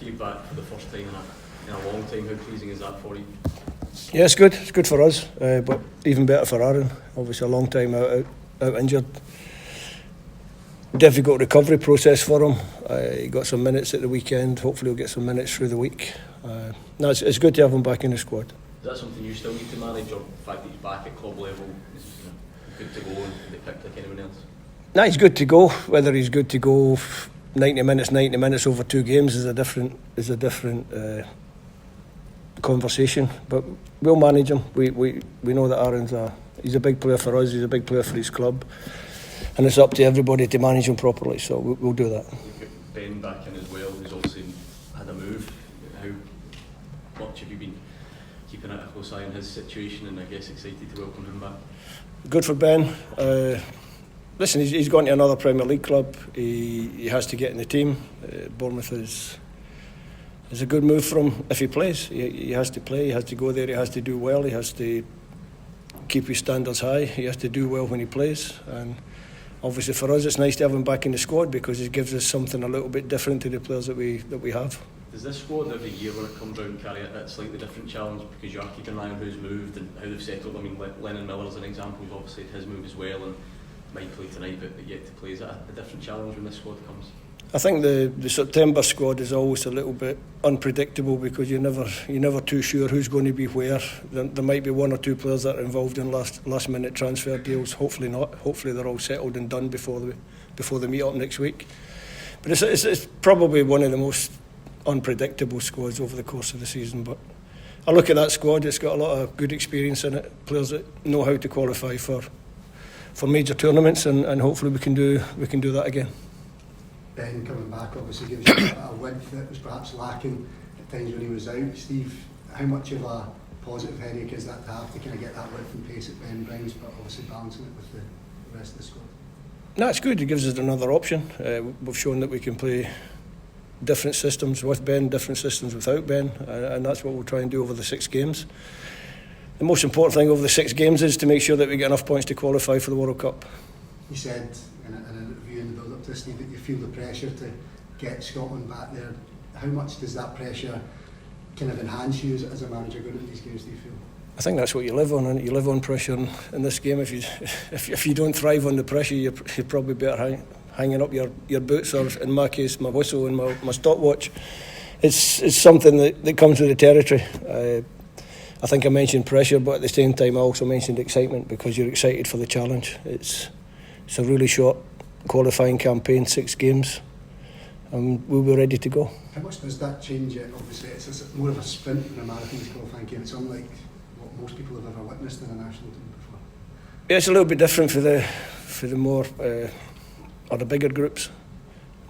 came back for the first time in a long time. How pleasing is that for you? Yeah, it's good. It's good for us, but even better for Aaron. Obviously, a long time out injured. Difficult recovery process for him. He got some minutes at the weekend. Hopefully, he'll get some minutes through the week. No, it's good to have him back in the squad. Is that something you still need to manage, or the fact that he's back at club level is good to go and they picked like anyone else? No, he's good to go. Whether he's good to go 90 minutes over 2 games is a different conversation. But we'll manage him. We know that Aaron's he's a big player for us. He's a big player for his club, and it's up to everybody to manage him properly. So we'll do that. You've got Ben back in as well, who's obviously had a move. How much have you been keeping a close eye on his situation, and I guess excited to welcome him back? Good for Ben. Listen, he's gone to another Premier League club. He has to get in the team. Bournemouth is a good move for him if he plays. He has to play. He has to go there. He has to do well. He has to keep his standards high. He has to do well when he plays. And obviously for us, it's nice to have him back in the squad because it gives us something a little bit different to the players that we have. Does this squad every year when it comes round carry a slightly different challenge because you are keeping an eye on who's moved and how they've settled? I mean, Lennon Miller is an example. We've obviously had his move as well and might play tonight but yet to play. Is that a different challenge when this squad comes? I think the September squad is always a little bit unpredictable because you're never too sure who's going to be where. There might be 1 or 2 players that are involved in last minute transfer deals. Hopefully not. Hopefully they're all settled and done before they meet up next week. But it's probably one of the most unpredictable squads over the course of the season. But I look at that squad. It's got a lot of good experience in it. Players that know how to qualify for major tournaments, and hopefully we can do that again. Ben coming back obviously gives you a width that was perhaps lacking at times when he was out. Steve, how much of a positive headache is that to have to kind of get that width and pace that Ben brings, but obviously balancing it with the rest of the squad? No, it's good. It gives us another option. We've shown that we can play different systems with Ben, different systems without Ben, and that's what we'll try and do over the 6 games. The most important thing over the 6 games is to make sure that we get enough points to qualify for the World Cup. You said in an interview in the build-up to Steve that you feel the pressure to get Scotland back there. How much does that pressure kind of enhance you as a manager going into these games, do you feel? I think that's what you live on, and you live on pressure in this game. If you don't thrive on the pressure, you're probably better hanging up your boots, or in my case, my whistle and my stopwatch. It's something that comes with the territory. I think I mentioned pressure, but at the same time I also mentioned excitement because you're excited for the challenge. It's a really short qualifying campaign, 6 games, and we'll be ready to go. How much does that change it? Obviously it's more of a sprint than a marathon qualifying game. It's unlike what most people have ever witnessed in a national team before. Yeah, it's a little bit different for the more or the bigger groups.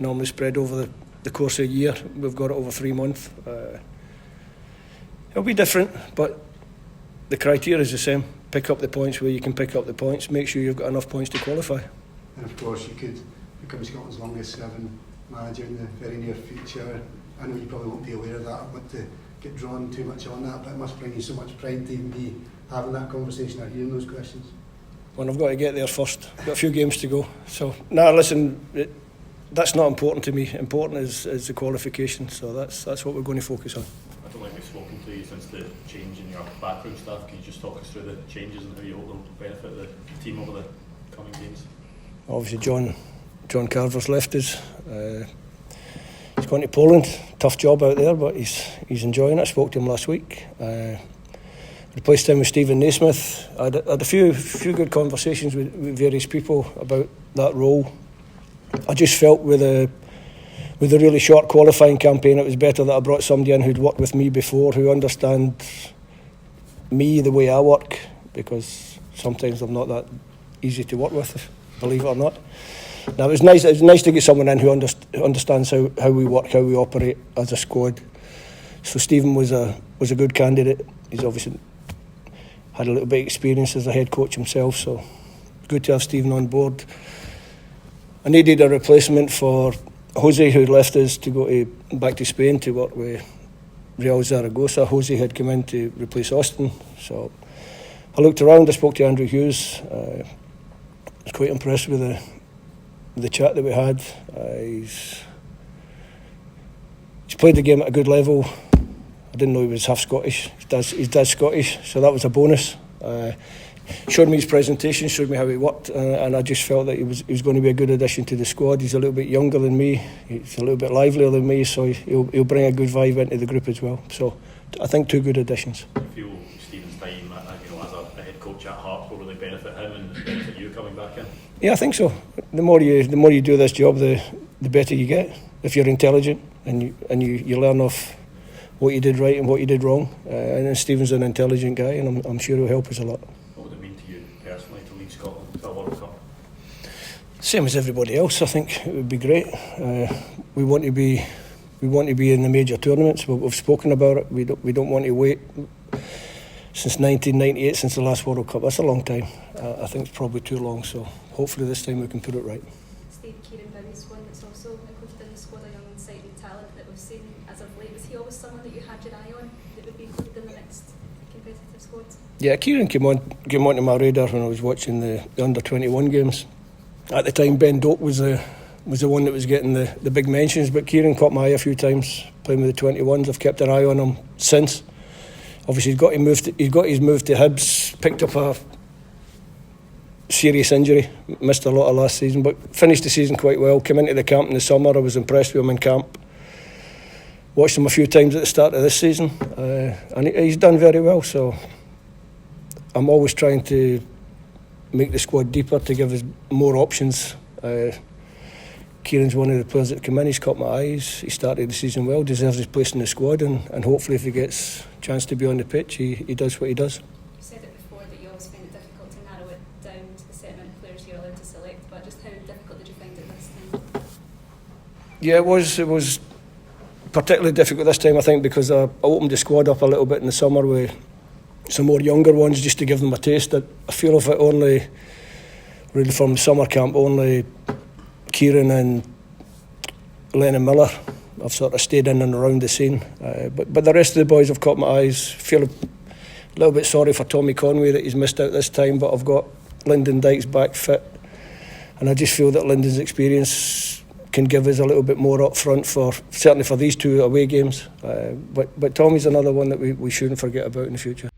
Normally spread over the course of a year. We've got it over 3 months. It'll be different, but the criteria is the same. Pick up the points where you can pick up the points. Make sure you've got enough points to qualify. And of course you could become Scotland's longest serving manager in the very near future. I know you probably won't be aware of that. I want to get drawn too much on that, but it must bring you so much pride to even be having that conversation or hearing those questions. Well, I've got to get there first. Got a few games to go. So, listen, that's not important to me. Important is the qualification. So that's what we're going to focus on. I don't think we've spoken to you since the change in your backroom staff. Can you just talk us through the changes and how you hope they'll benefit the team over the coming games? Obviously, John Carver's left us. He's going to Poland. Tough job out there, but he's enjoying it. I spoke to him last week. Replaced him with Stephen Naismith. I had a few good conversations with various people about that role. I just felt with a really short qualifying campaign, it was better that I brought somebody in who'd worked with me before, who understands me the way I work, because sometimes I'm not that easy to work with, believe it or not. Now it was nice to get someone in who understands how we work, how we operate as a squad. So Stephen was a good candidate. He's obviously had a little bit of experience as a head coach himself, so good to have Stephen on board. I needed a replacement for Jose, who left us to go back to Spain to work with Real Zaragoza. Jose had come in to replace Austin, so I looked around. I spoke to Andrew Hughes. I was quite impressed with the chat that we had. he's played the game at a good level. I didn't know he was half Scottish. His dad's Scottish, so that was a bonus. Showed me his presentation, showed me how he worked, and I just felt that he was going to be a good addition to the squad. He's a little bit younger than me, he's a little bit livelier than me, so he'll bring a good vibe into the group as well. So I think 2 good additions. Do you feel Stephen's time, as a head coach at Hearts will really benefit him and benefit you coming back in? Yeah, I think so. The more you do this job, the better you get. If you're intelligent and you learn off what you did right and what you did wrong. And Stephen's an intelligent guy, and I'm sure he'll help us a lot. What would it mean to you personally to leave Scotland to a World Cup? Same as everybody else, I think it would be great. We want to be in the major tournaments. We've spoken about it. We don't want to wait since 1998, since the last World Cup. That's a long time. I think it's probably too long. So hopefully this time we can put it right. Steve, Kieran Bowie's one that's also included in the squad, a young unsighted talent that we've seen as of late. Was he always someone that you had your eye on that would be included in the next competitive squad? Yeah, Kieran came onto my radar when I was watching the under-21 games. At the time, Ben Doak was the one that was getting the big mentions, but Kieran caught my eye a few times playing with the 21s. I've kept an eye on him since. Obviously, he's got his move to Hibs, picked up a serious injury, missed a lot of last season, but finished the season quite well. Came into the camp in the summer. I was impressed with him in camp. Watched him a few times at the start of this season, and he's done very well. So I'm always trying to make the squad deeper to give us more options. Kieran's one of the players that come in. He's caught my eyes. He started the season well, deserves his place in the squad, and hopefully if he gets a chance to be on the pitch, he does what he does. You said it before that you always find it difficult to narrow it down to the set amount of players you're allowed to select, but just how difficult did you find it this time? Yeah, it was particularly difficult this time, I think, because I opened the squad up a little bit in the summer with some more younger ones just to give them a taste. I feel if it only, really from summer camp, only Kieran and Lennon Miller I've sort of stayed in and around the scene, but the rest of the boys have caught my eyes. Feel a little bit sorry for Tommy Conway that he's missed out this time, but I've got Lyndon Dykes back fit, and I just feel that Lyndon's experience can give us a little bit more up front certainly for these 2 away games, but Tommy's another one that we shouldn't forget about in the future.